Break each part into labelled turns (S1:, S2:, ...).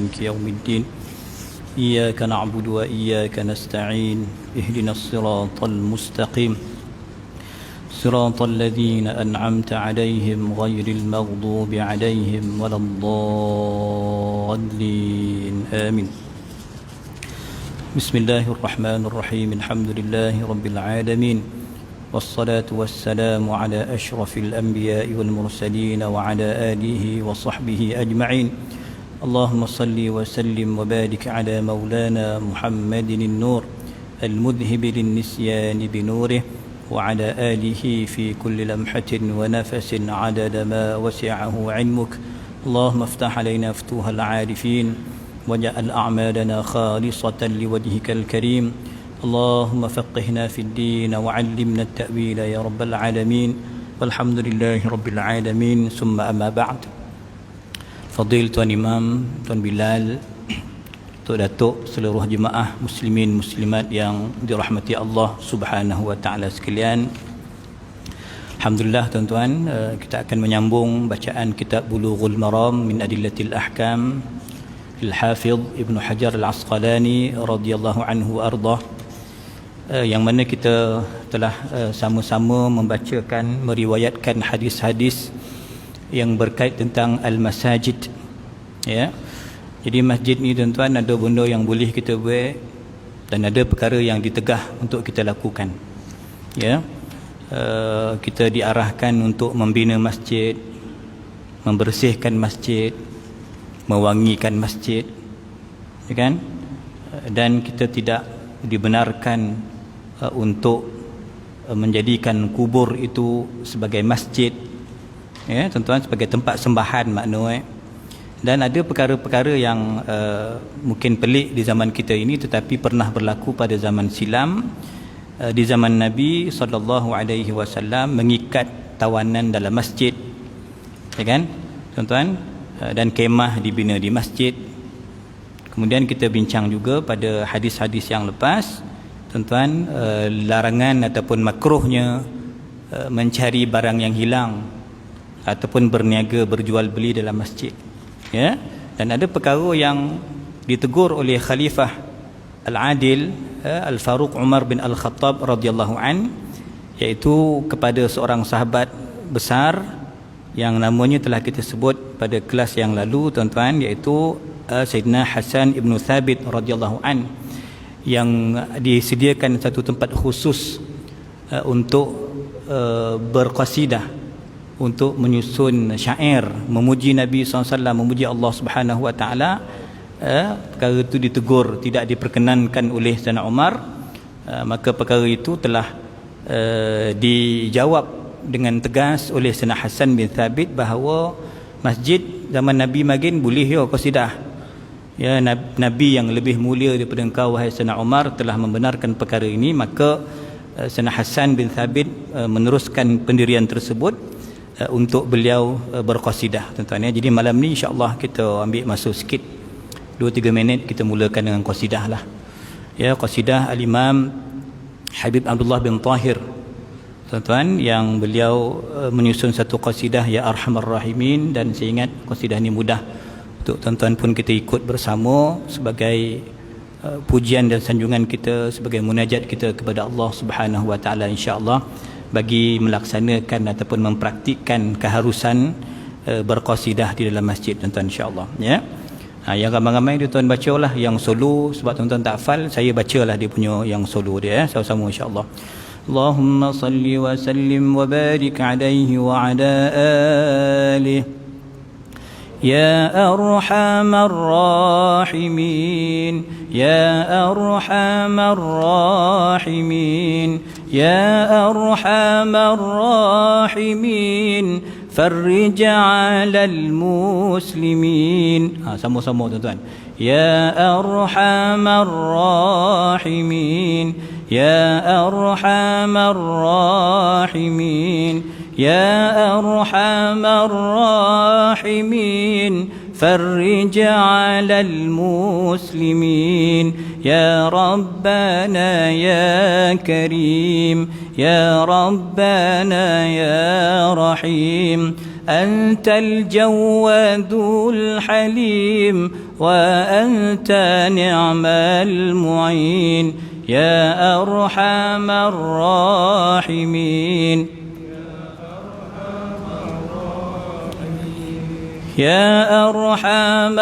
S1: مالك يوم الدين إياك نعبد وإياك نستعين اهدنا الصراط المستقيم صراط الذين أنعمت عليهم غير المغضوب عليهم ولا الضالين آمين. بسم الله الرحمن الرحيم. الحمد لله رب العالمين والصلاة والسلام على أشرف الأنبياء والمرسلين وعلى آله وصحبه أجمعين. اللهم صل وسلم وبارك على مولانا محمد النور المذهب للنسيان بنوره وعلى آله في كل لمحة ونفس عدد ما وسعه علمك. اللهم افتح علينا فتوح العارفين واجعل أعمالنا خالصة لوجهك الكريم. اللهم فقهنا في الدين وعلمنا التأويل يا رب العالمين والحمد لله رب العالمين. ثم أما بعد. Fadil Tuan Imam, Tuan Bilal, Tok Datuk, seluruh jemaah muslimin muslimat yang dirahmati Allah Subhanahu wa taala sekalian. Alhamdulillah tuan-tuan, kita akan menyambung bacaan kitab Bulughul Maram min Adillatil Ahkam Al-Hafidh Ibnu Hajar Al-Asqalani radhiyallahu anhu ardah, yang mana kita telah sama-sama membacakan, meriwayatkan hadis-hadis yang berkait tentang al-masajid, ya. Jadi masjid ni tuan-tuan, ada benda yang boleh kita buat dan ada perkara yang ditegah untuk kita lakukan, ya. Kita diarahkan untuk membina masjid, membersihkan masjid, mewangikan masjid, ya kan? Dan kita tidak dibenarkan untuk menjadikan kubur itu sebagai masjid, ya tuan-tuan, sebagai tempat sembahan makna. Dan ada perkara-perkara yang mungkin pelik di zaman kita ini tetapi pernah berlaku pada zaman silam, di zaman Nabi SAW mengikat tawanan dalam masjid, ya kan tuan-tuan, dan kemah dibina di masjid. Kemudian kita bincang juga pada hadis-hadis yang lepas tuan-tuan, larangan ataupun makruhnya mencari barang yang hilang ataupun berniaga berjual beli dalam masjid, ya. Dan ada perkara yang ditegur oleh Khalifah Al-Adil Al-Faruq Umar bin Al-Khattab radhiyallahu an, iaitu kepada seorang sahabat besar yang namanya telah kita sebut pada kelas yang lalu tuan-tuan, iaitu Sayyidina Hasan ibn Thabit radhiyallahu an, yang disediakan satu tempat khusus untuk berqasidah, untuk menyusun syair memuji Nabi SAW, memuji Allah Subhanahu wa taala. Perkara itu ditegur, tidak diperkenankan oleh Sayyidina Umar. Maka perkara itu telah dijawab dengan tegas oleh Sayyidina Hasan bin Thabit bahawa masjid zaman Nabi makin boleh ya qasidah, ya. Nabi yang lebih mulia daripada engkau wahai Sayyidina Umar telah membenarkan perkara ini. Maka Sayyidina Hasan bin Thabit meneruskan pendirian tersebut untuk beliau berqasidah, tuan-tuan, ya. Jadi malam ni insya-Allah kita ambil masa sikit 2-3 minit, kita mulakan dengan qasidah lah, ya. Qasidah Al-Imam Habib Abdullah bin Tahir, tuan-tuan, yang beliau menyusun satu qasidah, Ya Arhamar Rahimin. Dan saya ingat qasidah ni mudah untuk tuan-tuan pun kita ikut bersama sebagai pujian dan sanjungan kita, sebagai munajat kita kepada Allah Subhanahu wa taala, insya-Allah, bagi melaksanakan ataupun mempraktikkan keharusan berqasidah di dalam masjid, tuan-tuan, insya-Allah, ya. Yang ramai-ramai dia tuan bacalah yang solo, sebab tuan-tuan tak hafal, saya bacalah dia punya yang solo dia, ya, sama-sama insya-Allah. Allahumma salli wa sallim wa barik alaihi wa ala alihi يا أرحم الراحمين يا أرحم الراحمين يا أرحم الراحمين فرج على المسلمين. Sama-sama tuan-tuan. يا أرحم الراحمين يا أرحم الراحمين يا أرحم الراحمين فرج على المسلمين يا ربنا يا كريم يا ربنا يا رحيم أنت الجواد الحليم وأنت نعم المعين يا أرحم الراحمين يا أرحم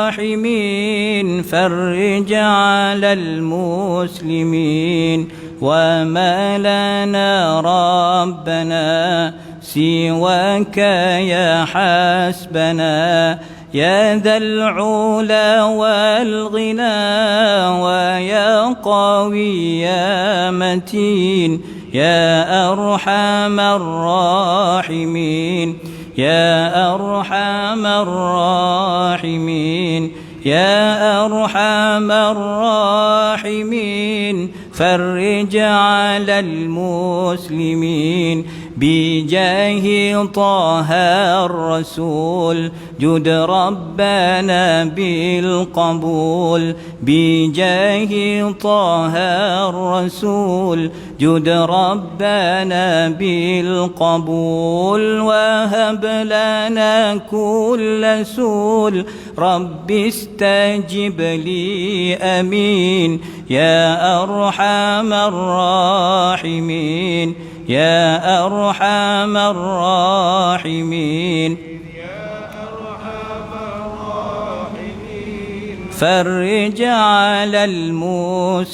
S1: الراحمين فرج على المسلمين وما لنا ربنا سواك يا حسبنا يا ذا العلا والغنى ويا قوي يا متين يا أرحم الراحمين يا أرحم الراحمين يا أرحم الراحمين فرج على المسلمين بجاه طه الرسول جد ربنا بالقبول بجاه طه الرسول جد ربنا بالقبول وهب لنا كل سول رب استجب لي أمين يا أرحم الراحمين يا أرحم الراحمين فرج على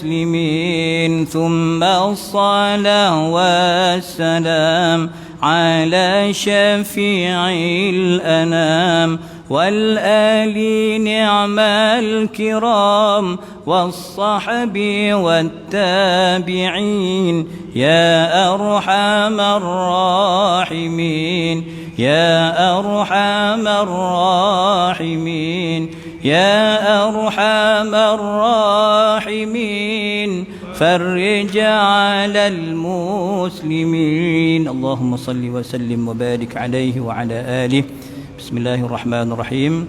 S1: المسلمين ثم الصلاة والسلام على شفيع الأنام والآل نعم الكرام والصحب والتابعين يا أرحم الراحمين يا أرحم الراحمين يا أرحم الراحمين فرج على المسلمين اللهم صل وسلم وبارك عليه وعلى آله بسم الله الرحمن الرحيم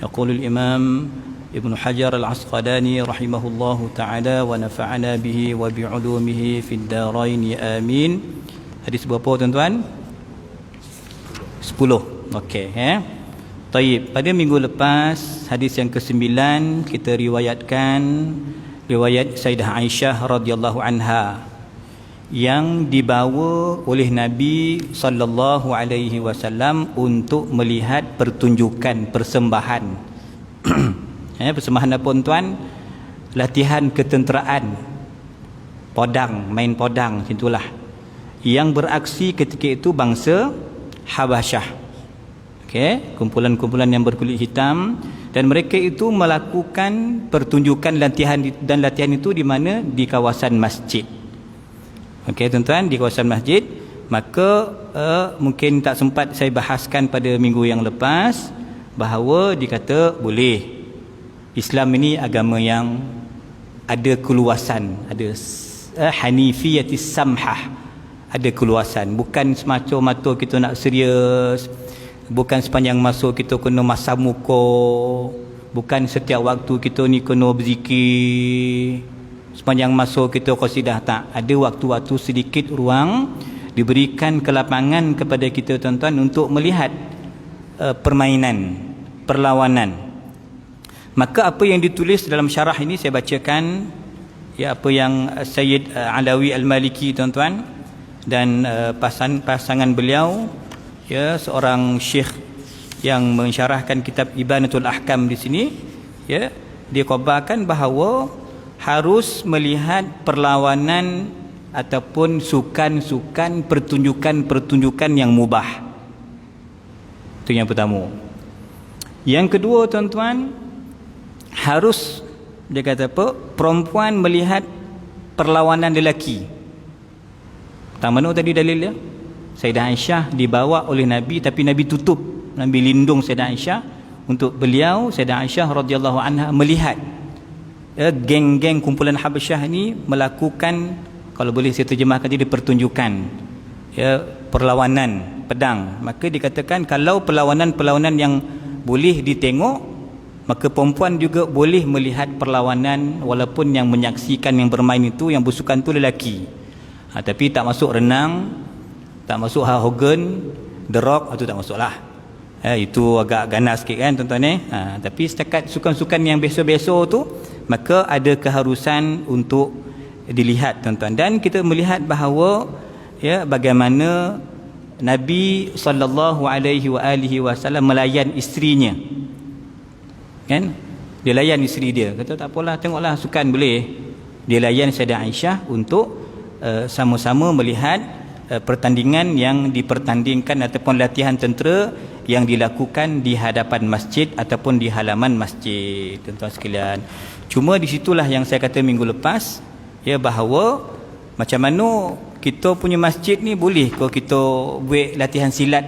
S1: يقول الإمام ابن حجر العسقلاني رحمه الله تعالى ونفعنا به وبعلومه في الدارين آمين. Hadis berapa tuan-tuan? 10. Okey, Taib. Pada minggu lepas hadis yang ke-9 kita riwayatkan riwayat Sayyidah Aisyah radhiyallahu anha yang dibawa oleh Nabi sallallahu alaihi wasallam untuk melihat pertunjukan persembahan. Persembahan apa tuan? Latihan ketenteraan. Podang, main podang itulah. Yang beraksi ketika itu bangsa Habasyah. Kumpulan-kumpulan yang berkulit hitam dan mereka itu melakukan pertunjukan latihan dan latihan itu di mana? Di kawasan masjid. Tuan-tuan, di kawasan masjid. Maka mungkin tak sempat saya bahaskan pada minggu yang lepas bahawa dikata boleh. Islam ini agama yang ada keluasan, ada hanifiyatis samhah, ada keluasan, bukan semata-mata kita nak serius, bukan sepanjang masa kita kena masam muka, bukan setiap waktu kita ni kena berzikir, sepanjang masa kita qasidah, tak. Ada waktu-waktu sedikit ruang diberikan kelapangan kepada kita tuan-tuan untuk melihat permainan, perlawanan. Maka apa yang ditulis dalam syarah ini saya bacakan, apa yang Sayyid Alawi Al-Maliki tuan-tuan dan pasangan beliau, seorang syekh yang mensyarahkan kitab Ibanatul Ahkam di sini, dia khabarkan bahawa harus melihat perlawanan ataupun sukan-sukan, pertunjukan-pertunjukan yang mubah. Itu yang pertama. Yang kedua tuan-tuan, harus, dia kata apa, perempuan melihat perlawanan lelaki. Tak mana tadi dalil dia? Sayyidah Aisyah dibawa oleh Nabi, tapi Nabi tutup, Nabi lindung Sayyidah Aisyah. Untuk beliau, Sayyidah Aisyah radhiyallahu anha melihat geng-geng kumpulan Habasyah ini melakukan, kalau boleh saya terjemahkan jadi pertunjukan, perlawanan pedang. Maka dikatakan kalau perlawanan-perlawanan yang boleh ditengok, maka perempuan juga boleh melihat perlawanan, walaupun yang menyaksikan, yang bermain itu, yang bersukan itu lelaki. Tapi tak masuk renang, tak masuk hogan, The Rock itu tak masuk lah. Itu agak ganas sikit kan tuan-tuan tapi setakat sukan-sukan yang biasa-biasa tu, maka ada keharusan untuk dilihat tuan-tuan. Dan kita melihat bahawa bagaimana Nabi SAW melayan isterinya kan. Dia layan isteri dia, kata tak apalah, tengoklah sukan boleh. Dia layan Sayyidah Aisyah untuk sama-sama melihat pertandingan yang dipertandingkan ataupun latihan tentera yang dilakukan di hadapan masjid ataupun di halaman masjid, tuan-tuan sekalian. Cuma di situlah yang saya kata minggu lepas, bahawa macam mana kita punya masjid ni boleh kalau kita buat latihan silat,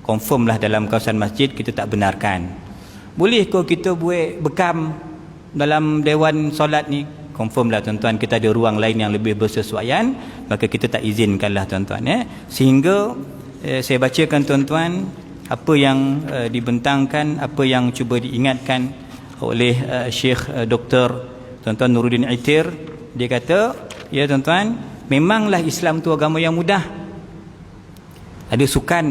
S1: confirm lah dalam kawasan masjid kita tak benarkan. Boleh kalau kita buat bekam dalam dewan solat ni, confirm lah tuan-tuan, kita ada ruang lain yang lebih bersesuaian, maka kita tak izinkan lah tuan-tuan. Sehingga saya bacakan tuan-tuan apa yang dibentangkan, apa yang cuba diingatkan oleh Syekh Dr. Tuan-tuan Nuruddin Itir. Dia kata, ya tuan-tuan, memanglah Islam tu agama yang mudah. Ada sukan,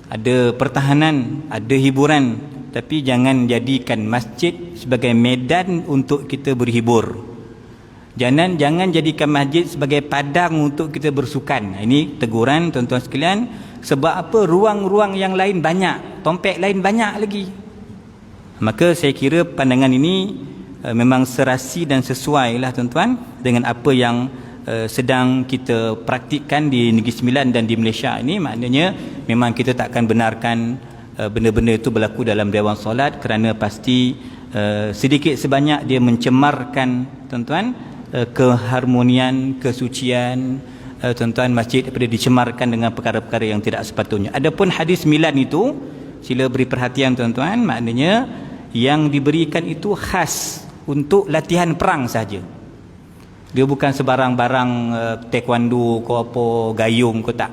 S1: ada pertahanan, ada hiburan, tapi jangan jadikan masjid sebagai medan untuk kita berhibur. Jangan jadikan masjid sebagai padang untuk kita bersukan. Ini teguran tuan-tuan sekalian. Sebab apa? Ruang-ruang yang lain banyak, tompek lain banyak lagi. Maka saya kira pandangan ini memang serasi dan sesuai lah tuan-tuan dengan apa yang sedang kita praktikkan di Negeri Sembilan dan di Malaysia ini. Maknanya memang kita tak akan benarkan benda-benda itu berlaku dalam dewan solat, kerana pasti sedikit sebanyak dia mencemarkan tuan-tuan keharmonian, kesucian tuan-tuan masjid daripada dicemarkan dengan perkara-perkara yang tidak sepatutnya. Adapun hadis 9 itu, sila beri perhatian tuan-tuan, maknanya yang diberikan itu khas untuk latihan perang saja. Dia bukan sebarang-barang taekwondo ko apa, gayung ko, tak.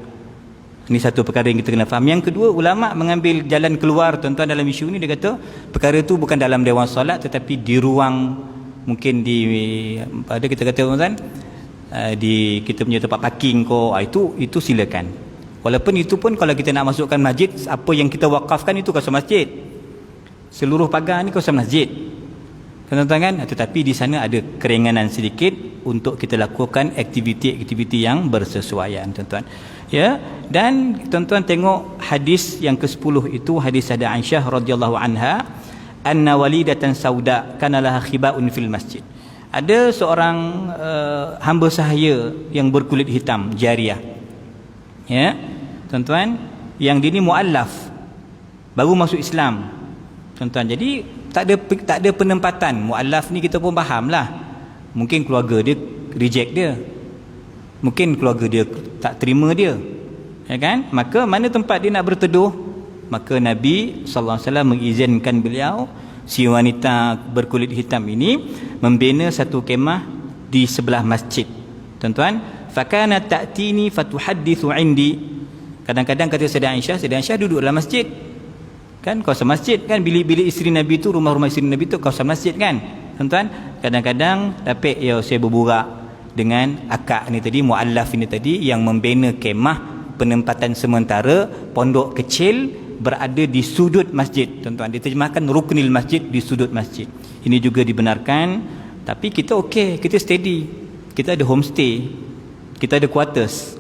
S1: Ini satu perkara yang kita kena faham. Yang kedua, ulama mengambil jalan keluar tuan-tuan dalam isu ini. Dia kata perkara itu bukan dalam dewan solat, tetapi di ruang, mungkin di ada kita kata tuan-tuan di kita punya tempat parking ko, itu silakan. Walaupun itu pun kalau kita nak masukkan masjid, apa yang kita wakafkan itu kawasan masjid. Seluruh pagar ni kawasan masjid, tuan-tuan kan. Tetapi di sana ada keringanan sedikit untuk kita lakukan aktiviti-aktiviti yang bersesuaian tuan-tuan. Ya, dan tuan-tuan tengok hadis yang ke-10 itu, hadis Sayyidah Aisyah radhiyallahu anha, anna walidatan sauda kana laha khibaun fil masjid. Ada seorang hamba sahaya yang berkulit hitam, jariah. Ya, tuan-tuan, yang dia ni muallaf, baru masuk Islam. Tuan-tuan, jadi tak ada penempatan. Muallaf ni kita pun fahamlah. Mungkin keluarga dia reject dia. Mungkin keluarga dia tak terima dia. Ya kan? Maka mana tempat dia nak berteduh? Maka Nabi sallallahu alaihi wasallam mengizinkan beliau, si wanita berkulit hitam ini, membina satu kemah di sebelah masjid. Tuan-tuan, fakana ta'tini fatuhaddithu indi. Kadang-kadang kata Sayyidah Aisyah duduk dalam masjid. Kan kawasan masjid kan, bilik-bilik isteri Nabi tu, rumah-rumah isteri Nabi tu kawasan masjid kan. Tuan-tuan, kadang-kadang dapat saya berburak dengan akak ni tadi, muallaf ini tadi, yang membina kemah penempatan sementara, pondok kecil berada di sudut masjid. Tuan-tuan, diterjemahkan ruknil masjid, di sudut masjid. Ini juga dibenarkan. Tapi kita okey, kita steady, kita ada homestay, kita ada quarters.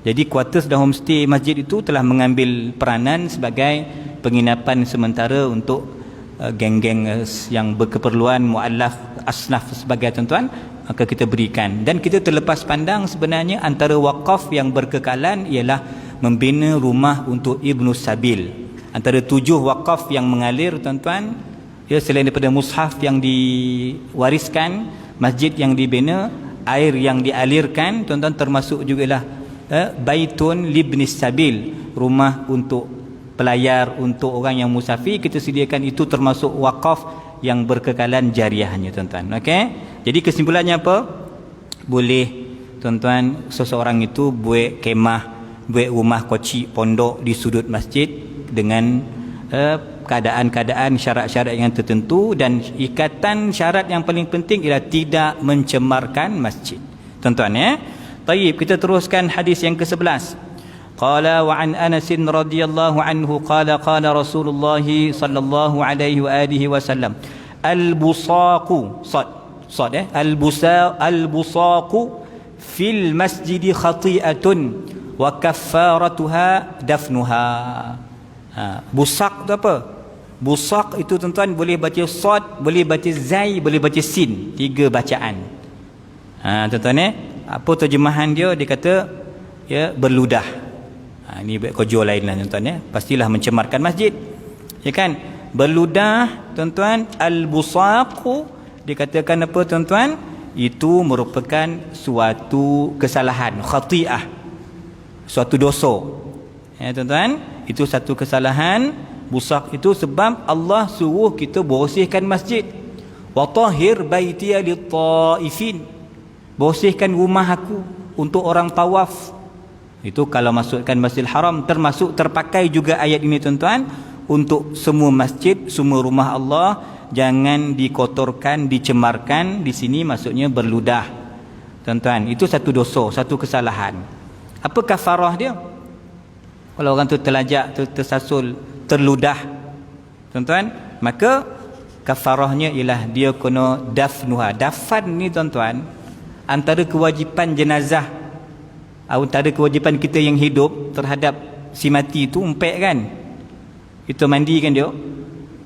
S1: Jadi quarters dan homestay masjid itu telah mengambil peranan sebagai penginapan sementara untuk geng-geng yang berkeperluan, muallaf, asnaf sebagai tuan-tuan, maka kita berikan. Dan kita terlepas pandang sebenarnya antara wakaf yang berkekalan ialah membina rumah untuk Ibnu Sabil. Antara 7 wakaf yang mengalir tuan-tuan, ya, selain daripada mushaf yang diwariskan, masjid yang dibina, air yang dialirkan tuan-tuan, termasuk jugalah baitun libnis sabil, rumah untuk pelayar, untuk orang yang musafir, kita sediakan. Itu termasuk wakaf yang berkekalan jariahnya tuan-tuan. Okey, jadi kesimpulannya apa? Boleh tuan-tuan seseorang itu buat kemah, buat rumah kocik, pondok di sudut masjid dengan keadaan-keadaan, syarat-syarat yang tertentu, dan ikatan syarat yang paling penting ialah tidak mencemarkan masjid tuan-tuan. Ya, baik, kita teruskan hadis yang ke-11. Qala wa an Anas radhiyallahu anhu qala qala Rasulullah sallallahu alaihi wa alihi wasallam al-busaqu al-busaqu fil masjid khati'atun wa kaffaratuha dafnuha. Busaq tu apa? Busaq itu tuan-tuan boleh baca sad, boleh baca zai, boleh baca sin, 3 bacaan. Tuan-tuan apa terjemahan dia? Dia kata ya berludah. Ini kojo lain lah tuan-tuan pastilah mencemarkan masjid, ya kan? Berludah tuan-tuan, al-busaqu dikatakan apa tuan-tuan? Itu merupakan suatu kesalahan, khati'ah, suatu dosa, ya tuan-tuan. Itu satu kesalahan. Busaq itu sebab Allah suruh kita bersihkan masjid. Wa tahhir baitiya lit-taifin, bersihkan rumah aku untuk orang tawaf. Itu kalau masukkan Masjidil Haram, termasuk terpakai juga ayat ini tuan-tuan, untuk semua masjid, semua rumah Allah jangan dikotorkan, dicemarkan. Di sini maksudnya berludah tuan-tuan. Itu satu dosa, satu kesalahan. Apa kafarah dia? Kalau orang tu terlajak, tersasul, terludah tuan-tuan, maka kafarahnya ialah dia kena dafnuha. Dafan ni tuan-tuan antara kewajipan jenazah, antara kewajipan kita yang hidup terhadap si mati tu, umpek kan, kita mandikan dia,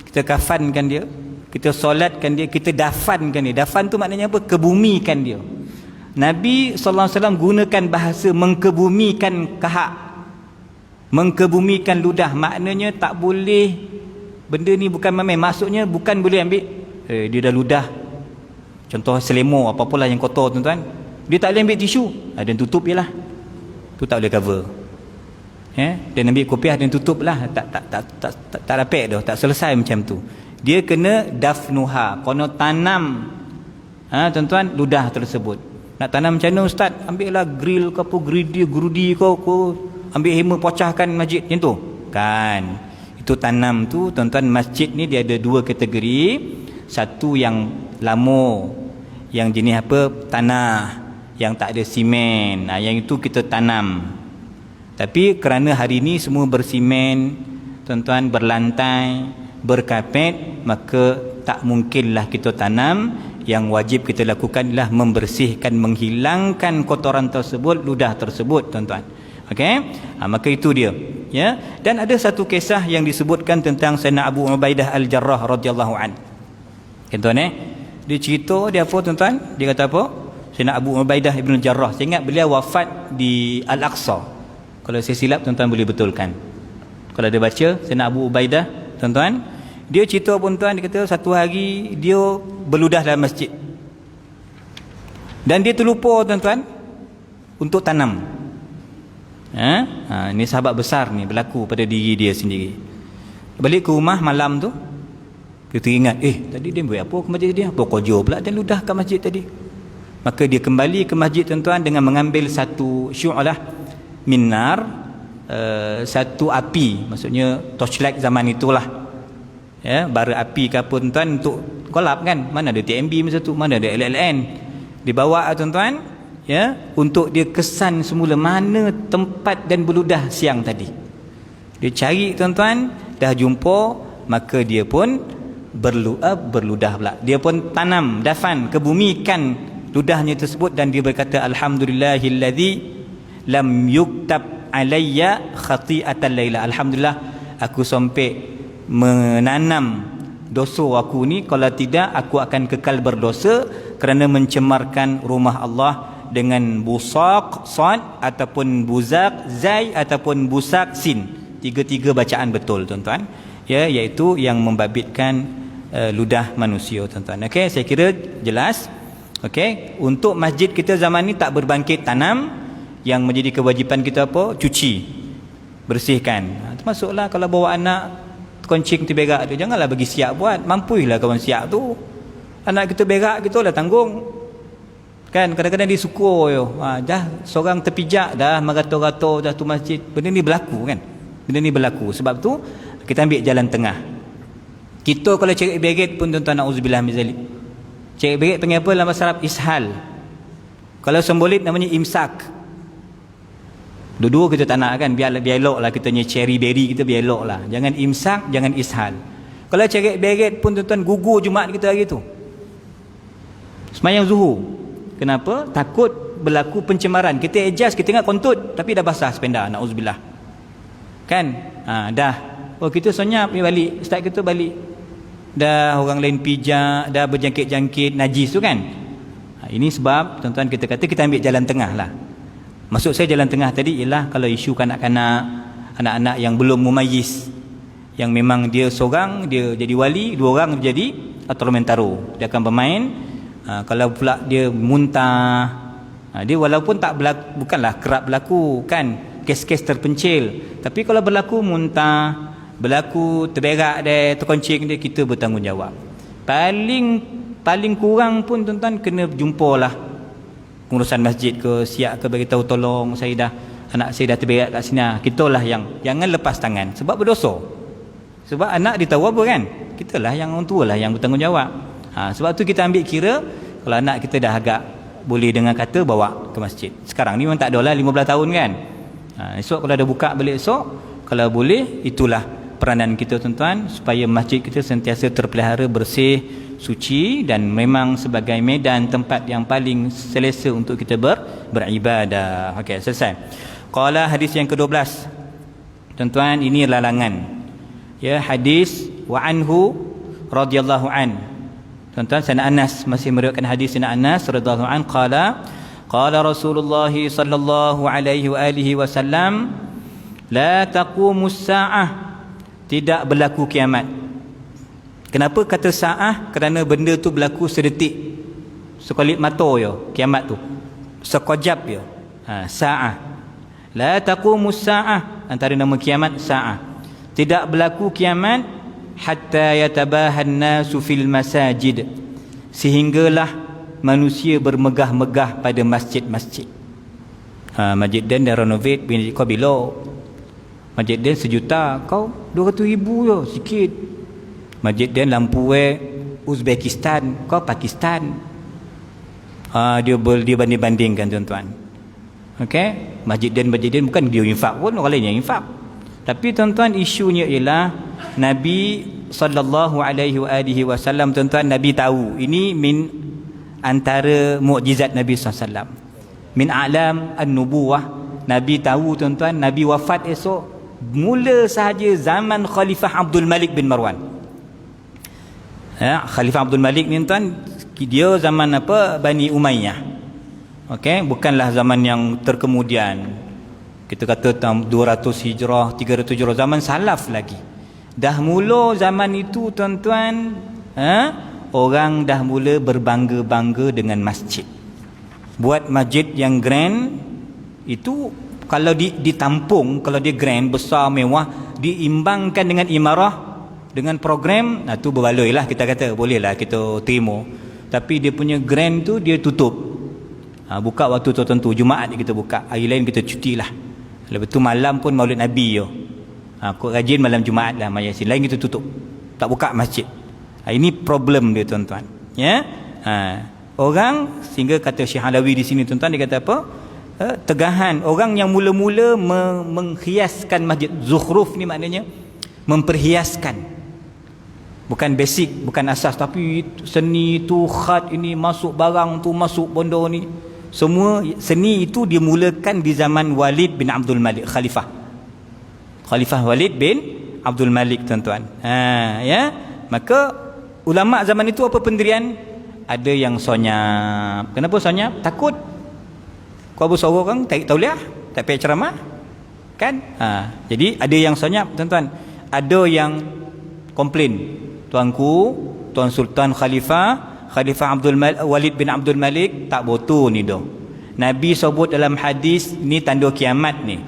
S1: kita kafankan dia, kita solatkan dia, kita dafankan dia. Dafan tu maknanya apa? Kebumikan dia. Nabi SAW gunakan bahasa mengkebumikan kahak, mengkebumikan ludah. Maknanya tak boleh, benda ni bukan main. Maksudnya bukan boleh ambil dia dah ludah, contoh selemur apa-apalah yang kotor tuan-tuan, dia tak boleh ambil tisu, dan tutup je lah, tu tak boleh cover. Dan ambil kopiah dan tutup lah, tak dapat dah, tak selesai macam tu. Dia kena dafnuha, kena tanam tuan-tuan ludah tersebut. Nak tanam macam mana ustaz? Ambil lah grill ke apa, gerudi kau ambil hammer pecahkan masjid macam tu kan. Itu tanam tu tuan-tuan. Masjid ni dia ada 2 kategori. Satu yang lama, yang jenis apa, tanah yang tak ada simen, yang itu kita tanam. Tapi kerana hari ini semua bersimen tuan-tuan, berlantai, berkapet, maka tak mungkinlah kita tanam. Yang wajib kita lakukan adalah membersihkan, menghilangkan kotoran tersebut, ludah tersebut tuan-tuan. Okey, maka itu dia, ya. Dan ada satu kisah yang disebutkan tentang Sayyidina Abu Ubaidah Al-Jarrah radhiyallahu an. Tuan-tuan dia cerita dia apa tuan-tuan? Dia kata apa? Sayyidina Abu Ubaidah Ibn Jarrah, saya ingat beliau wafat di Al-Aqsa. Kalau saya silap tuan-tuan boleh betulkan. Kalau dia baca Sayyidina Abu Ubaidah tuan-tuan, dia cerita pun tuan, dia kata satu hari dia berludah dalam masjid dan dia terlupa tuan-tuan untuk tanam. Ini sahabat besar ni berlaku pada diri dia sendiri. Balik ke rumah malam tu, dia teringat, tadi dia buat apa ke masjid dia? Apa kojo pula dan ludah ke masjid tadi? Maka dia kembali ke masjid tuan-tuan dengan mengambil satu syu'lah minar, satu api, maksudnya torchlight zaman itulah, ya, bara api ke apa tuan-tuan, untuk kolap kan, mana ada TMB masa tu, mana ada LLN, dibawa tuan-tuan, ya, untuk dia kesan semula mana tempat dan berludah siang tadi. Dia cari tuan-tuan, dah jumpa, maka dia pun berludah pula. Dia pun tanam, dafan, kebumikan ludahnya tersebut, dan dia berkata alhamdulillahillazi lam yuktab alayya khati'atan laila. Alhamdulillah aku sampai menanam dosa aku ni, kalau tidak aku akan kekal berdosa kerana mencemarkan rumah Allah dengan busaq sad ataupun buzaq zai ataupun busaq sin. Tiga-tiga bacaan betul tuan-tuan, ya, iaitu yang membabitkan ludah manusia tuan-tuan. Okey, saya kira jelas. Okey, untuk masjid kita zaman ni tak berbangkit tanam. Yang menjadi kewajipan kita apa? Cuci, bersihkan. Termasuklah kalau bawa anak kencing tu berak tu, janganlah bagi siap buat, mampuilah kawan siap tu. Anak kita berak kita lah tanggung kan. Kadang-kadang dia sukur yo, dah seorang terpijak dah merata-rata dah tu masjid. Benda ni berlaku kan, benda ni berlaku. Sebab tu kita ambil jalan tengah. Kita kalau cerik berit pun tuan-tuan, na'udzubillah min zalik, cerik berit panggil apa dalam bahasa Arab? Ishal. Kalau sembolit namanya imsak. Dua-dua kita tak nak kan, biar elok lah kita punya cherry berry kita, biar elok lah. Jangan imsak, jangan ishal. Kalau ceret-beret pun tuan-tuan gugur Jumaat kita hari tu. Semayang zuhur. Kenapa? Takut berlaku pencemaran. Kita adjust, kita ingat kontut tapi dah basah sependa, na'udzubillah. Kan? Dah. Oh kita senyap ni balik, start kita balik. Dah orang lain pijak, dah berjangkit-jangkit najis tu kan. Ini sebab tuan-tuan kita kata kita ambil jalan tengah lah. Maksud saya jalan tengah tadi ialah kalau isu kanak-kanak, anak-anak yang belum mumayyiz, yang memang dia seorang dia jadi wali, dua orang jadi Atromentaro, dia akan bermain. Kalau pula dia muntah, dia walaupun tak berlaku, bukanlah kerap berlaku kan kes-kes terpencil, tapi kalau berlaku muntah, berlaku terberak dia, terkoncing dia, kita bertanggungjawab. Paling kurang pun tuan-tuan kena jumpalah pengurusan masjid ke, siap ke, bagi tahu tolong saya dah, anak saya dah terberak kat sini. Kita lah yang jangan lepas tangan sebab berdosa. Sebab anak dia tahu apa kan, kita lah yang orang tua lah yang bertanggungjawab. Sebab tu kita ambil kira kalau anak kita dah agak boleh dengar kata, bawa ke masjid. Sekarang ni memang tak ada lah 15 tahun kan. Esok kalau dah buka balik esok, kalau boleh, itulah peranan kita tuan-tuan, supaya masjid kita sentiasa terpelihara bersih, suci, dan memang sebagai medan tempat yang paling selesa untuk kita beribadah. Okey, selesai. Qala hadis yang ke-12. Tuan-tuan, ini lalangan. Ya, hadis wa anhu radhiyallahu an. Tuan-tuan, Sayyidina Anas masih meriwayatkan hadis Sayyidina Anas radhiyallahu an, qala Rasulullah sallallahu alaihi wa alihi wasallam, la taqumus saah, tidak berlaku kiamat. Kenapa kata sa'ah? Kerana benda tu berlaku sedetik, sekelip mata je kiamat tu, sekejap je. Sa'ah. La taqumus sa'ah, antara nama kiamat sa'ah. Tidak berlaku kiamat hatta yatabahan nasu fil masajid, sehinggalah manusia bermegah-megah pada masjid-masjid. Masjid Dan dah renovate, kau bila? Masjid Dan 1 juta, kau 200,000 je, sikit. Masjid Dan lampu Uzbekistan, kau Pakistan. Dia banding-bandingkan tuan-tuan. Okey, Masjid Dan bukan dia infak pun, orang lain yang infak. Tapi tuan-tuan, isunya ialah Nabi sallallahu alaihi wasallam, tuan-tuan, Nabi tahu ini min antara mukjizat Nabi sallallahu alaihi wasallam, min a'lam an-nubuwah. Nabi tahu tuan-tuan, Nabi wafat esok mula sahaja zaman Khalifah Abdul Malik bin Marwan. Khalifah Abdul Malik ni tuan, dia zaman apa? Bani Umayyah. Okey, bukanlah zaman yang terkemudian. Kita kata 200 Hijrah, 300 Hijrah, zaman salaf lagi. Dah mula zaman itu tuan-tuan, orang dah mula berbangga-bangga dengan masjid. Buat masjid yang grand itu, kalau ditampung, kalau dia grand, besar, mewah, diimbangkan dengan imarah, dengan program, tu berbaloi lah, kita kata boleh lah kita terima. Tapi dia punya grand tu dia tutup, buka waktu tertentu. Jumaat kita buka, hari lain kita cuti lah. Lepas tu malam pun Maulid Nabi je, kau rajin malam Jumaat lah, Mayasin lain kita tutup, tak buka masjid. Ini problem dia tuan-tuan, ya. Orang, sehingga kata Syekh Alawi di sini tuan-tuan, dia kata apa? Tegahan orang yang mula-mula menghiaskan masjid. Zukhruf ni maknanya memperhiaskan, bukan basic, bukan asas, tapi seni tu, khat ini masuk, barang tu masuk, bondo ni, semua seni itu dimulakan di zaman Walid bin Abdul Malik, Khalifah Walid bin Abdul Malik tuan-tuan. Ya, maka ulama zaman itu apa pendirian? Ada yang sonyap. Kenapa sonyap? Takut kau bersuara orang tak tauliah, tak payah ceramah kan. Jadi ada yang sonyap tuan-tuan. Ada yang komplain, tuanku, Tuan Sultan Khalifah Walid bin Abdul Malik tak betul ni dah. Nabi sebut dalam hadis ni tanda kiamat ni,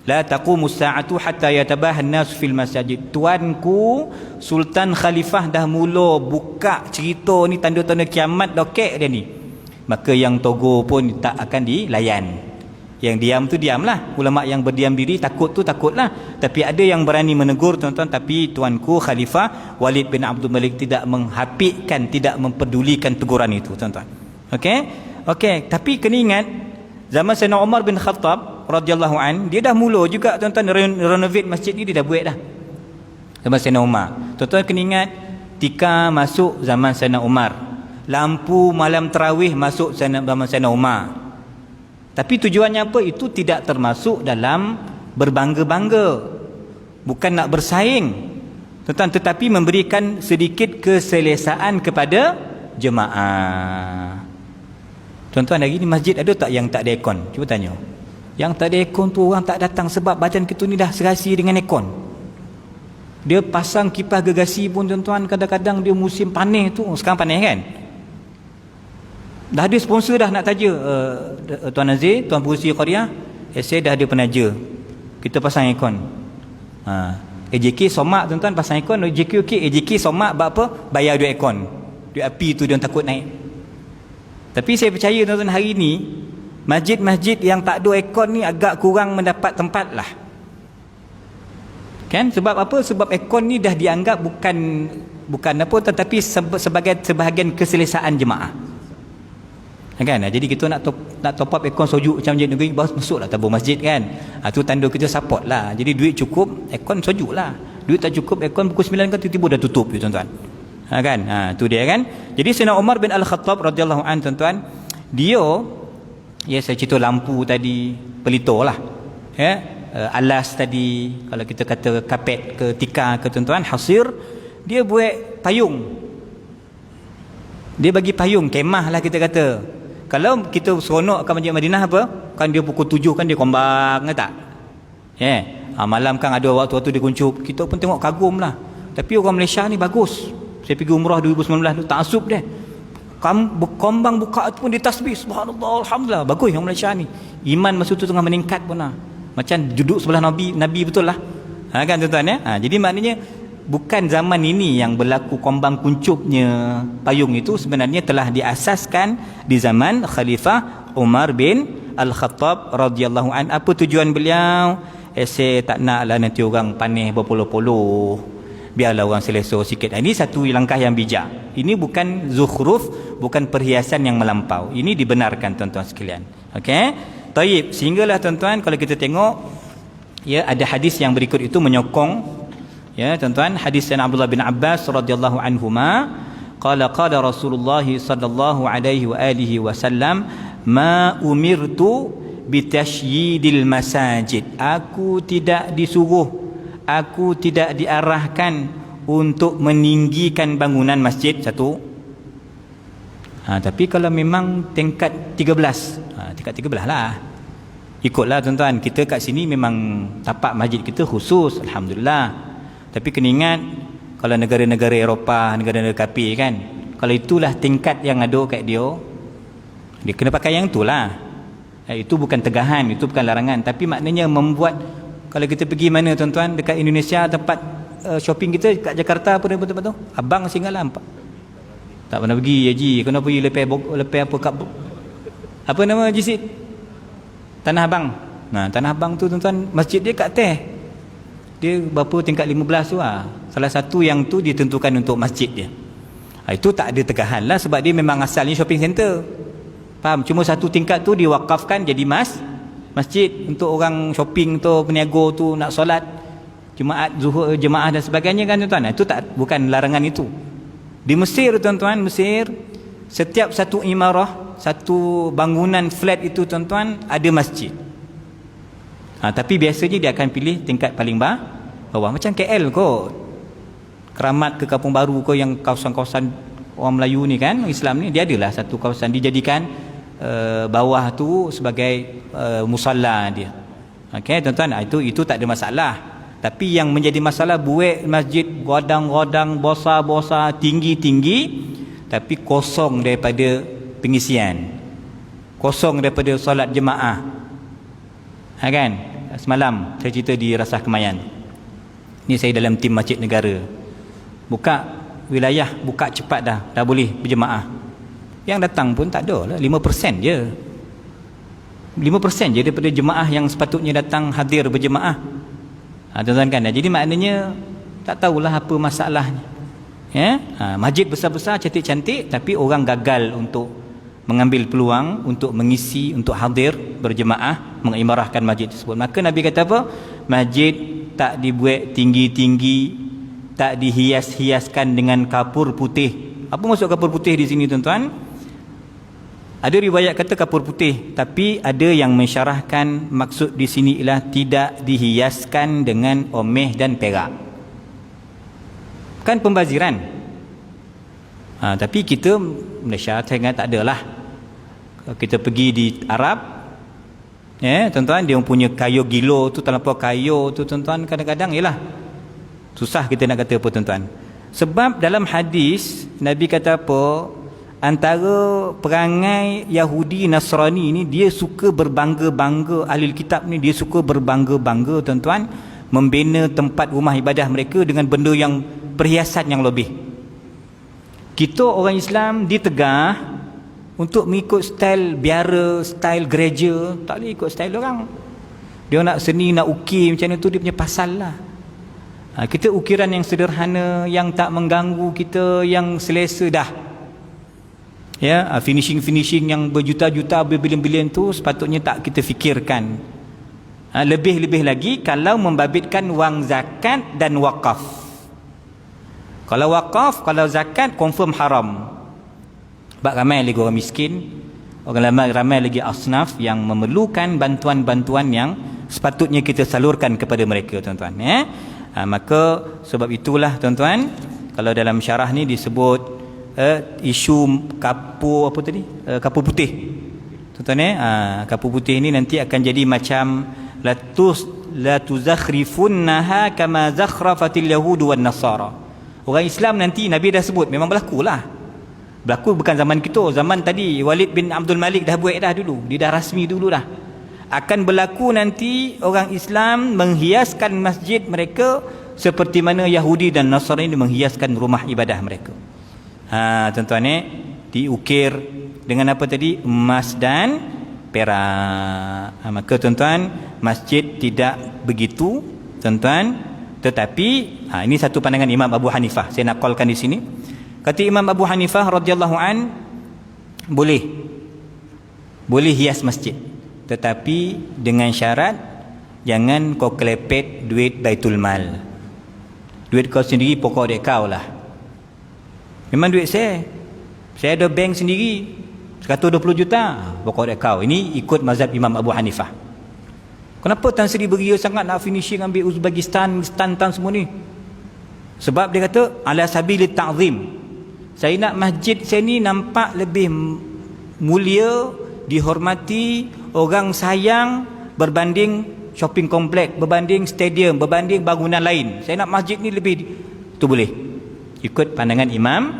S1: la taqumus sa'atu hatta yatabahan nas fil masajid. Tuanku Sultan Khalifah dah mula buka cerita ni, tanda-tanda kiamat dah kek dia ni. Maka yang togo pun tak akan dilayan. Yang diam tu diamlah. Ulama yang berdiam diri, takut tu takutlah. Tapi ada yang berani menegur tuan-tuan. Tapi tuanku Khalifah Walid bin Abdul Malik tidak menghapikkan, tidak mempedulikan teguran itu tuan-tuan. Okey. Tapi kena ingat, zaman Sayyidina Umar bin Khattab, radhiyallahu an, dia dah mula juga tuan-tuan renovate masjid ni, dia dah buat dah. Zaman Sayyidina Umar. Tuan-tuan kena ingat, tika masuk zaman Sayyidina Umar. Lampu malam tarawih masuk zaman Sayyidina Umar. Tapi tujuannya apa? Itu tidak termasuk dalam berbangga-bangga. Bukan nak bersaing. Tuan-tuan, tetapi memberikan sedikit keselesaan kepada jemaah. Tuan-tuan, hari ni masjid ada tak yang tak ada aircon? Cuba tanya. Yang tak ada aircon tu orang tak datang sebab badan kita ni dah serasi dengan aircon. Dia pasang kipas gergasi pun tuan-tuan, kadang-kadang dia musim panas tu, sekarang panas kan? Dah ada sponsor dah nak taja, Tuan Nazir, Tuan Pengurusi Qaryah, saya dah ada penaja, kita pasang aircon. AJK Somak tuan-tuan pasang aircon, AJK okey, AJK Somak buat apa? Bayar duit aircon, duit api tu dia takut naik. Tapi saya percaya tuan-tuan, hari ni masjid-masjid yang tak ada aircon ni agak kurang mendapat tempat lah. Kan? Sebab apa? Sebab aircon ni dah dianggap bukan apa, tetapi sebagai sebahagian keselesaan jemaah. Kan? Jadi kita nak top up aircon sejuk macam Masjid Negeri, baru masuklah tabung masjid kan. Tu tanda kita support lah. Jadi duit cukup, aircon sejuk lah. Duit tak cukup, aircon pukul 9 kan tiba-tiba dah tutup tuan-tuan. Kan? Tu dia kan. Jadi Sayyidina Umar bin Al-Khattab radhiyallahu an tuan-tuan, dia, ya saya cerita lampu tadi, pelito lah. Ya, alas tadi, kalau kita kata kapet ke tikar ke tuan-tuan, hasir, dia buat payung. Dia bagi payung, kemah lah kita kata. Kalau kita seronok kat Masjid Madinah apa? Kan dia pukul 7 kan dia kombang ke tak? Malam kan ada waktu-waktu dia kuncup. Kita pun tengok kagum lah. Tapi orang Malaysia ni bagus. Saya pergi umrah 2019 tu, tak asup dia. Kombang buka tu pun dia tasbih. Subhanallah, alhamdulillah. Bagus orang Malaysia ni. Iman masa tu tengah meningkat pun lah. Macam duduk sebelah Nabi betul lah. Kan tuan-tuan ya? Jadi maknanya bukan zaman ini yang berlaku kombang kuncupnya payung itu, sebenarnya telah diasaskan di zaman Khalifah Umar bin Al-Khattab radhiyallahu an. Apa tujuan beliau? Saya tak naklah nanti orang panih berpuluh-puluh, biarlah orang selesa sikit. Ini satu langkah yang bijak. Ini bukan zukhruf, bukan perhiasan yang melampau. Ini dibenarkan tuan-tuan sekalian. Okey, taib. Sehinggalah tuan-tuan, kalau kita tengok, ya, ada hadis yang berikut itu menyokong, ya tuan-tuan, hadis Sayyidina Abdullah bin Abbas radhiyallahu anhuma, qala Rasulullah sallallahu alaihi wa alihi wasallam, ma umirtu bitasyyidil masajid. Aku tidak disuruh, aku tidak diarahkan untuk meninggikan bangunan masjid satu. Tapi kalau memang tingkat 13, tingkat 13 lah. Ikutlah tuan-tuan, kita kat sini memang tapak masjid kita khusus, alhamdulillah. Tapi kena ingat, kalau negara-negara Eropah, negara-negara kafir kan, kalau itulah tingkat yang ada kat dia, dia kena pakai yang itulah. Itu bukan tegahan, itu bukan larangan, tapi maknanya membuat, kalau kita pergi mana tuan-tuan, dekat Indonesia, tempat shopping kita kat Jakarta apa tempat tu? Abang singgah lah. Tak pernah pergi Haji, kena pergi lepas apa kat, apa nama Haji Sid? Tanah Abang. Tanah Abang tu tuan-tuan, masjid dia kat atas. Dia berapa tingkat 15 tu lah. Salah satu yang tu ditentukan untuk masjid dia. Itu tak ada tegahan lah, sebab dia memang asalnya shopping center. Faham? Cuma satu tingkat tu diwakafkan jadi masjid untuk orang shopping tu, peniaga tu nak solat Jumaat, Zuhur, jemaah dan sebagainya kan tuan-tuan. Itu tak, bukan larangan itu. Di Mesir tuan-tuan, Mesir, setiap satu imarah, satu bangunan flat itu tuan-tuan ada masjid. Tapi biasanya dia akan pilih tingkat paling bawah. Macam KL kot, Keramat ke Kampung Baru ke, yang kawasan-kawasan orang Melayu ni kan, Islam ni, dia adalah satu kawasan dijadikan bawah tu sebagai musalla dia. Okey tuan-tuan, itu tak ada masalah. Tapi yang menjadi masalah, buat masjid godang-godang, besar-besar, tinggi-tinggi, tapi kosong daripada pengisian, kosong daripada solat jemaah. Kan? Semalam saya cerita di Rasah Kemayan. Ni saya dalam tim masjid negara. Buka wilayah, buka cepat dah boleh berjemaah. Yang datang pun tak ada lah, 5% je. 5% je daripada jemaah yang sepatutnya datang hadir berjemaah. Tuan-tuan kan? Jadi maknanya tak tahulah apa masalahnya. Ya? Masjid besar-besar, cantik-cantik, tapi orang gagal untuk mengambil peluang untuk mengisi, untuk hadir berjemaah mengimarahkan masjid tersebut. Maka Nabi kata apa? Masjid tak dibuat tinggi-tinggi, tak dihias-hiaskan dengan kapur putih. Apa maksud kapur putih di sini tuan-tuan? Ada riwayat kata kapur putih, tapi ada yang mensyarahkan maksud di sini ialah tidak dihiaskan dengan omeh dan perak. Kan pembaziran. Tapi kita Malaysia saya ingat tak adalah. Kita pergi di Arab, tuan-tuan, dia punya kayu gilo tu, terlampau kayu tu tuan-tuan, kadang-kadang ialah susah kita nak kata apa tuan-tuan. Sebab dalam hadis Nabi kata apa, antara perangai Yahudi Nasrani ni, dia suka berbangga-bangga, ahli kitab ni dia suka berbangga-bangga tuan-tuan, membina tempat rumah ibadah mereka dengan benda yang perhiasan yang lebih. Kita orang Islam ditegah untuk mengikut style biara, style gereja. Tak boleh ikut style orang. Dia nak seni, nak ukir macam tu, dia punya pasal lah. Kita ukiran yang sederhana, yang tak mengganggu kita, yang selesa dah. Finishing yang berjuta-juta, berbilion-bilion tu sepatutnya tak kita fikirkan. Lebih-lebih lagi kalau membabitkan wang zakat dan wakaf. Kalau wakaf, kalau zakat confirm haram. Sebab ramai lagi orang miskin, ramai lagi asnaf yang memerlukan bantuan-bantuan yang sepatutnya kita salurkan kepada mereka tuan-tuan. Maka sebab itulah tuan-tuan, kalau dalam syarah ni disebut isu kapur apa tadi? Kapur putih. Tuan-tuan kapur putih ni nanti akan jadi macam la tuzakhrifunnaha kama zakhrafatil yahud wan nasara. Orang Islam nanti Nabi dah sebut, memang berlakulah. Berlaku bukan zaman kita, zaman tadi Walid bin Abdul Malik dah buat dah dulu, dia dah rasmi dulu dah. Akan berlaku nanti orang Islam menghiaskan masjid mereka seperti mana Yahudi dan Nasrani menghiaskan rumah ibadah mereka. Tuan-tuan diukir dengan apa tadi? Emas dan perak. Maka tuan-tuan, masjid tidak begitu tuan-tuan, tetapi ini satu pandangan Imam Abu Hanifah, saya nakalkan di sini. Kata Imam Abu Hanifah radhiyallahu an, boleh hias masjid, tetapi dengan syarat jangan kau kelepet duit Baitul Mal. Duit kau sendiri, pokok dek kau lah. Memang duit saya ada bank sendiri 120 juta, pokok dek kau. Ini ikut mazhab Imam Abu Hanifah. Kenapa Tan Sri beria sangat nak finishing ambil Uzbekistan, tan semua ni? Sebab dia kata ala sabilit ta'zim. Saya nak masjid saya ni nampak lebih mulia, dihormati, orang sayang berbanding shopping kompleks, berbanding stadium, berbanding bangunan lain. Saya nak masjid ni lebih, tu boleh ikut pandangan Imam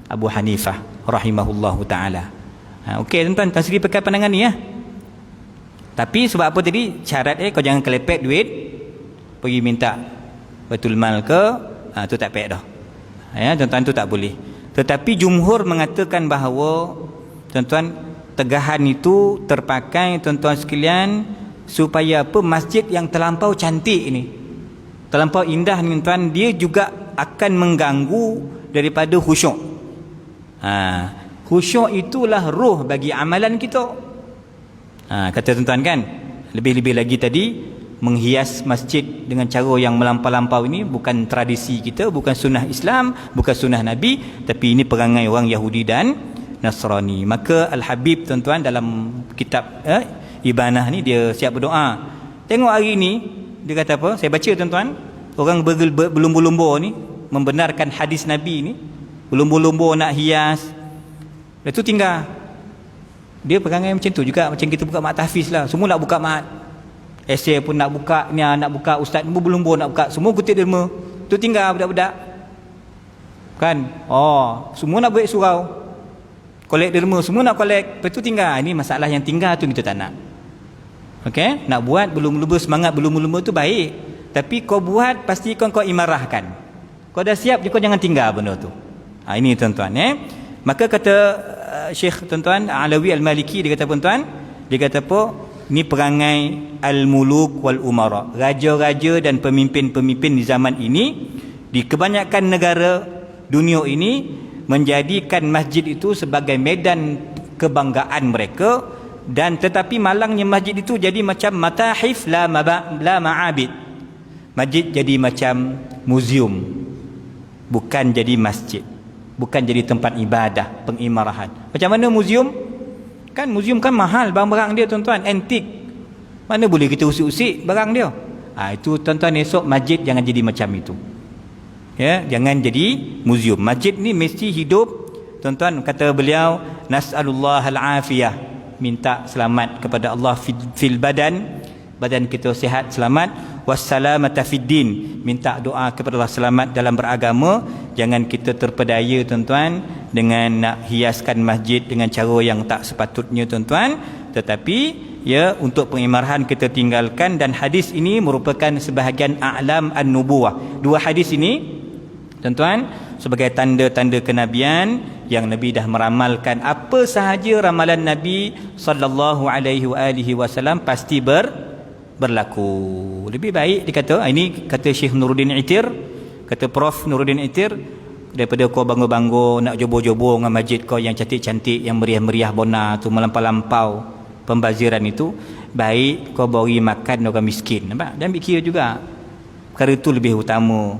S1: Abu Hanifah rahimahullahu ta'ala. Okey tuan-tuan, Tan Sri pakai pandangan ni ya. Tapi sebab apa tadi? Syarat kau jangan kelepek duit, pergi minta Baitul Mal ke, tu tak payah dah. Tuan-tuan, tu tak boleh. Tetapi jumhur mengatakan bahawa tuan-tuan, tegahan itu terpakai tuan-tuan sekalian supaya apa? Masjid yang terlampau cantik ni, terlampau indah ni tuan, dia juga akan mengganggu daripada khusyuk. Khusyuk itulah roh bagi amalan kita. Kata tuan-tuan kan, lebih-lebih lagi tadi, menghias masjid dengan cara yang melampau-lampau ini bukan tradisi kita, bukan sunnah Islam, bukan sunnah Nabi, tapi ini perangai orang Yahudi dan Nasrani. Maka Al-Habib tuan-tuan dalam kitab Ibanah ni dia siap berdoa. Tengok hari ni dia kata apa? Saya baca tuan-tuan, orang berlumba-lumba ni membenarkan hadis Nabi ni, berlumba-lumba nak hias. Lepas tu tinggal dia perangai macam tu juga, macam kita buka mat tahfiz lah, semua nak buka mat esei pun nak buka, ni nak buka, ustaz pun berlumba nak buka, semua kutip derma. Tu tinggal budak-budak kan, semua nak buat surau, kolek derma, semua nak kolek. Lepas tu tinggal, ini masalah yang tinggal tu kita tak nak. Okey, nak buat berlumba-lumba, semangat berlumba-lumba tu baik, tapi kau buat pastikan kau imarahkan. Kau dah siap, kau jangan tinggal benda tu. Ini tuan-tuan Maka kata Syekh tuan-tuan Alawi Al-Maliki, dia kata tuan-tuan, dia kata apa? Ini perangai al-muluk wal umara, raja-raja dan pemimpin-pemimpin di zaman ini, di kebanyakan negara dunia ini, menjadikan masjid itu sebagai medan kebanggaan mereka. Dan tetapi malangnya masjid itu jadi macam matahif la ma'abid. Masjid jadi macam muzium, bukan jadi masjid, bukan jadi tempat ibadah, pengimarahan. Macam mana muzium? Kan muzium kan mahal barang-barang dia tuan-tuan, antik. Mana boleh kita usik-usik barang dia? Itu tuan-tuan, esok masjid jangan jadi macam itu. Ya, jangan jadi muzium. Masjid ni mesti hidup. Tuan-tuan, kata beliau, nas'alullah al-afiyah, minta selamat kepada Allah fil badan kita sihat selamat, wassalamata fid din, minta doa kepada Allah selamat dalam beragama. Jangan kita terpedaya tuan-tuan dengan nak hiaskan masjid dengan cara yang tak sepatutnya tuan-tuan, tetapi ya untuk pengimarahan kita tinggalkan. Dan hadis ini merupakan sebahagian a'lam an-nubuwah. Dua hadis ini tuan-tuan sebagai tanda-tanda kenabian yang Nabi dah meramalkan. Apa sahaja ramalan Nabi sallallahu alaihi wasallam pasti berlaku. Lebih baik dikata, ini kata Syekh Nuruddin Itir, kata Prof Nuruddin Itir, daripada kau bangga-bangga nak jobor-jobor dengan masjid kau yang cantik-cantik, yang meriah-meriah bona tu, melampau-lampau pembaziran itu, baik kau beri makan orang miskin. Nampak? Dan fikir juga perkara itu lebih utama.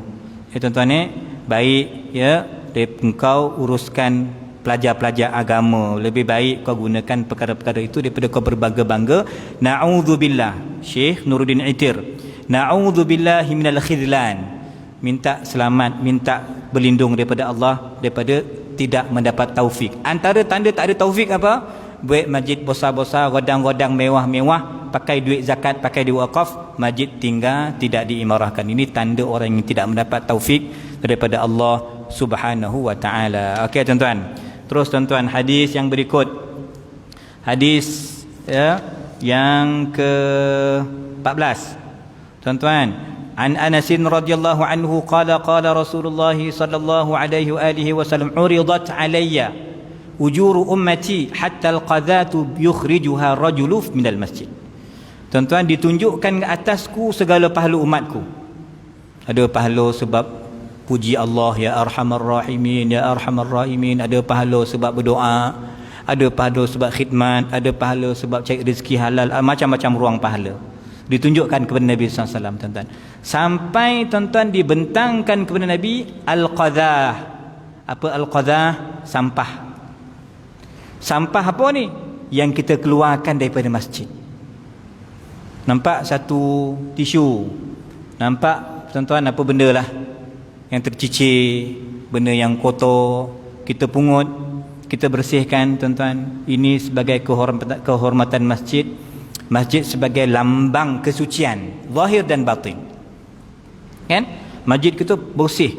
S1: Ya tuan-tuan, baik ya engkau uruskan pelajar-pelajar agama, lebih baik kau gunakan perkara-perkara itu daripada kau berbangga-bangga. Na'udzubillah, Syekh Nuruddin Itir, na'udzubillahi minal khidlan, minta selamat, minta berlindung daripada Allah daripada tidak mendapat taufik. Antara tanda tak ada taufik apa? Buat masjid besar-besar, godang-godang mewah-mewah, pakai duit zakat, pakai duit wakaf, masjid tinggal tidak diimarahkan. Ini tanda orang yang tidak mendapat taufik daripada Allah Subhanahu wa ta'ala. Okey tuan-tuan, terus tuan-tuan, hadis yang berikut, hadis ya, yang ke-14 tuan-tuan. An Anas radhiyallahu anhu qala qala Rasulullah sallallahu alaihi wa alihi wasallam, uridat alayya ujuru ummati hatta al-qadhatu yukhrijuha rajulu minal masjid. Tuan-tuan, ditunjukkan ke atasku segala pahala umatku. Ada pahala sebab puji Allah, ya arhamar rahimin, ya arhamar rahimin. Ada pahala sebab berdoa, ada pahala sebab khidmat, ada pahala sebab cari rezeki halal, macam-macam ruang pahala ditunjukkan kepada Nabi SAW tuan-tuan. Sampai tuan-tuan dibentangkan kepada Nabi al-qadhah. Apa al-qadhah? Sampah. Sampah apa ni? Yang kita keluarkan daripada masjid. Nampak satu tisu, nampak tuan-tuan apa benda lah yang tercicir, benda yang kotor, kita pungut, kita bersihkan tuan-tuan. Ini sebagai kehormatan masjid. Masjid sebagai lambang kesucian zahir dan batin, kan? Masjid kita bersih,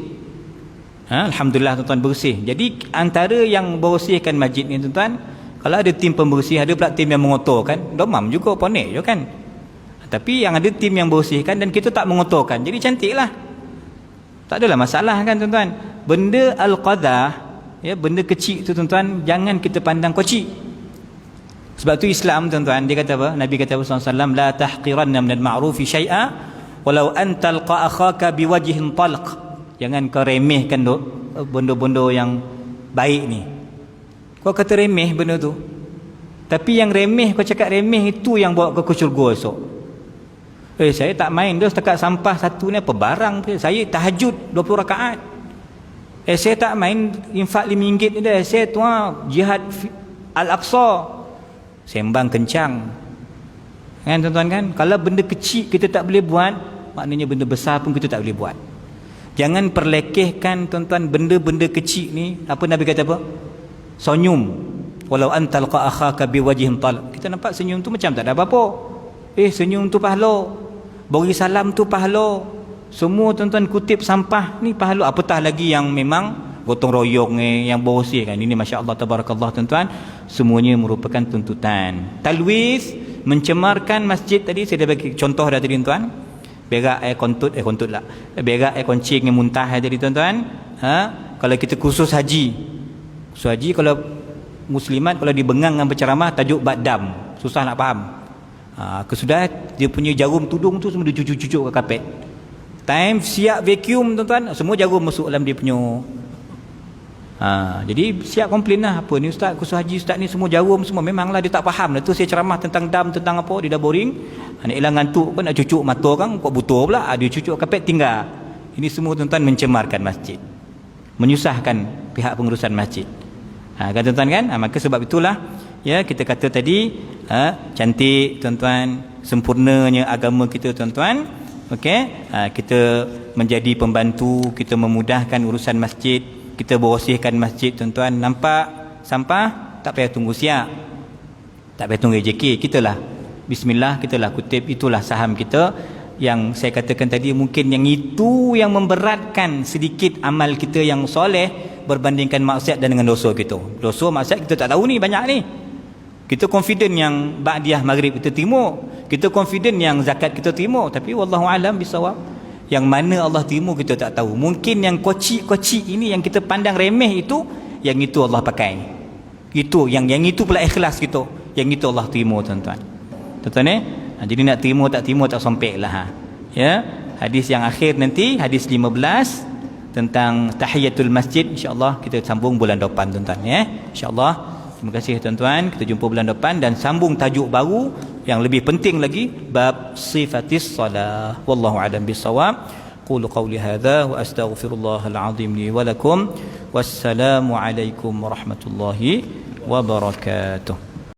S1: alhamdulillah tuan-tuan, bersih. Jadi antara yang bersihkan masjid ni tuan-tuan, kalau ada tim pembersih, ada pula tim yang mengotorkan, domam juga, ponek je kan. Tapi yang ada tim yang bersihkan dan kita tak mengotorkan, jadi cantiklah, tak adalah masalah kan tuan-tuan. Benda al-qadhah, ya, benda kecil tu tuan-tuan, jangan kita pandang kecil. Sebab tu Islam tuan-tuan, dia kata apa? Nabi kata SAW, la tahqiranna minal ma'rufi syai'a walau an talqa akhaka biwajhin talq. Jangan kau remehkan benda-benda yang baik ni. Kau kata remeh benda tu, tapi yang remeh, kau cakap remeh, itu yang bawa kau ke syurga esok. Saya tak main dah setakat sampah satu ni, apa barang. Saya tahajud 20 rakaat. Saya tak main infak RM5 ni dah. Saya tuan jihad Al-Aqsa, sembang kencang, kan tuan-tuan kan. Kalau benda kecil kita tak boleh buat, maknanya benda besar pun kita tak boleh buat. Jangan perlekehkan tuan-tuan benda-benda kecil ni. Apa Nabi kata apa? Senyum, walau antalqa akhaka biwajhin talq. Kita nampak senyum tu macam tak ada apa-apa. Senyum tu pahala, bagi salam tu pahala, semua tuan-tuan kutip sampah ni pahala. Apatah lagi yang memang gotong royong yang bersih kan. Ini masya-Allah tabarakallah tuan-tuan, semuanya merupakan tuntutan. Talwis, mencemarkan masjid, tadi saya dah bagi contoh dah tadi tuan. Berak air kontut lah. Berak air kencing yang muntah tadi tuan-tuan. Kalau kita khusus haji, kalau muslimat, kalau dibengang dengan berceramah tajuk badam, susah nak faham. Kesudah dia punya jarum tudung tu semua dicucuk-cucuk ke kapet. Time siap vacuum tuan-tuan, semua jarum masuk dalam dia punya Jadi siap komplain lah, apa ni ustaz, kursus haji ustaz ni semua jarum semua, memanglah dia tak faham lah tu, saya ceramah tentang dam, tentang apa, dia dah boring, nak hilang ngantuk pun, nak cucuk mata orang kok butuh pula, dia cucuk kapet tinggal. Ini semua tuan-tuan mencemarkan masjid, menyusahkan pihak pengurusan masjid. Kan tuan-tuan kan? Maka sebab itulah ya kita kata tadi cantik tuan-tuan, sempurnanya agama kita tuan-tuan. Okey, kita menjadi pembantu, kita memudahkan urusan masjid, kita bersihkan masjid tuan-tuan. Nampak sampah tak payah tunggu siap, tak payah tunggu JK, kitalah bismillah, kitalah kutip, itulah saham kita. Yang saya katakan tadi, mungkin yang itu yang memberatkan sedikit amal kita yang soleh berbandingkan maksiat dan dengan dosa kita. Dosa maksiat kita tak tahu ni, banyak ni. Kita confident yang ba'diyah maghrib kita terima, kita confident yang zakat kita terima, tapi wallahu alam bisawab, yang mana Allah terima kita tak tahu. Mungkin yang kocik-kocik ini yang kita pandang remeh itu, yang itu Allah pakai. Itu yang itu pula ikhlas kita, yang itu Allah terima tuan-tuan. Tuan-tuan jadi nak terima tak terima tak sompek lah. Ya, hadis yang akhir nanti, hadis 15 tentang tahiyatul masjid, insya-Allah kita sambung bulan depan tuan-tuan ya. Insya-Allah. Terima kasih tuan-tuan, kita jumpa bulan depan dan sambung tajuk baru yang lebih penting lagi, bab sifatis salah. Wallahu a'lam bissawab. Qulu qawli hadza wa astaghfirullahal azim li wa lakum. Wassalamu alaikum warahmatullahi wabarakatuh.